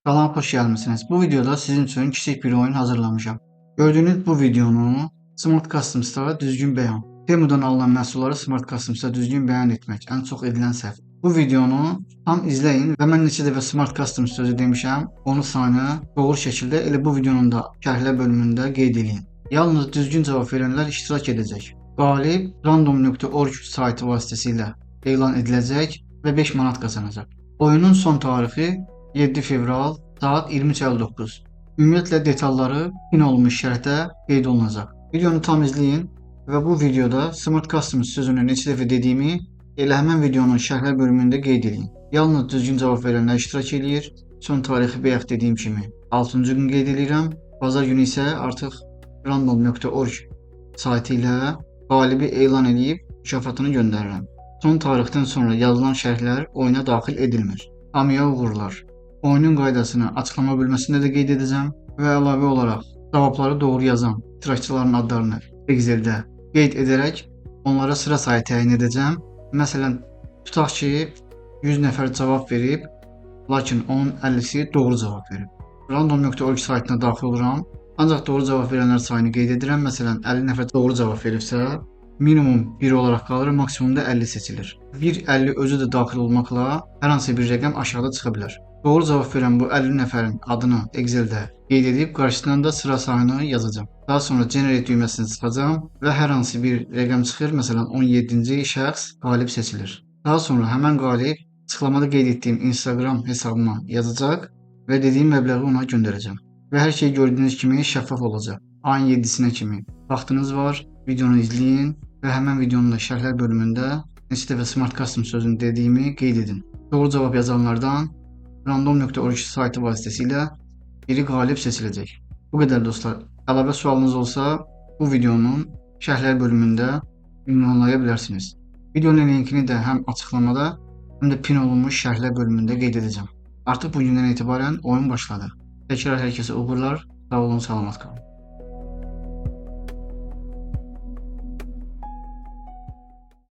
Salam, xoş gəlmisiniz. Bu videoda sizin üçün kiçik bir oyun hazırlamışam. Gördüyünüz bu videonu Smart Customs'da düzgün bəyan. Temudan alınan məhsulları Smart Customs'da düzgün bəyan etmək ən çox edilən səhv. Bu videonu tam izləyin və mən neçə dəfə Smart Customs sözü demişəm, onu saniyə doğru şəkildə elə bu videonun da şərhlər bölümündə qeyd edin. Yalnız düzgün cavab verənlər iştirak edəcək. Qalib random.org saytı vasitəsilə elan ediləcək və 5 manat qazanacaq. Oyunun son tarixi 7 fevral saat 23:59. Ümumiyyətlə detalları pin olunmuş şərhdə qeyd olunacaq. Videonu tam izləyin və bu videoda Smart Customs sözünü neçə dəfə dediyimi elə həmin videonun şərhlər bölümündə qeyd edin. Yalnız düzgün cavab verənlər iştirak edir. Son tarixi bayaq dediyim kimi 6-cı gün qeyd edirəm. Bazar günü isə artıq random.org saytı ilə qalibi elan edib mükafatını göndərirəm. Son tarixdən sonra yazılan şərhlər oyuna daxil edilmir. Hamıya uğurlar. Oyunun qaydasını açıqlama bölməsində də qeyd edəcəm və əlavə olaraq cavabları doğru yazan iştirakçıların adlarını Exceldə qeyd edərək onlara sıra sayı təyin edəcəm. Məsələn, tutaq ki 100 nəfər cavab verib, lakin onun 50-si doğru cavab verib. Random.org saytına daxil oluram, ancaq doğru cavab verənlər sayını qeyd edirəm. Məsələn, 50 nəfər doğru cavab veribsə, minimum 1 olaraq qalır, maksimumda 50 seçilir. 1-50 özü də daxil olmaqla hər hansı bir rəqəm aşağıda çıxa bilər. Doğru cavab verən bu 50 nəfərin adını Exceldə qeyd edib qarşısından da sıra sayını yazacağam. Daha sonra Generate düyməsini sıxacağam və hər hansı bir rəqəm çıxır. Məsələn, 17-ci şəxs qalib seçilir. Daha sonra həmin qalib açıqlamada qeyd etdiyim Instagram hesabıma yazacaq və dediyim məbləği ona göndərəcəm. Və hər şey gördüyünüz kimi şəffaf olacaq. Ayın 7-sinə kimi vaxtınız var. Videonu izləyin və həmin videonun da şərhlər bölümündə neçə dəfə Smart Custom sözünü dediyimi qeyd edin. Doğru cavab yazanlardan random.org saytı vasitəsilə biri qalib seçiləcək. Bu qədər dostlar. Əlavə sualınız olsa bu videonun şərhlər bölümündə ünvanlaya bilərsiniz. Videonun linkini də həm açıqlamada, həm də pin olunmuş şərhlər bölümündə qeyd edəcəm. Artıq bugündən etibarən oyun başladı. Təkrar hər kəsə uğurlar. Sağ olun, salamat qalın.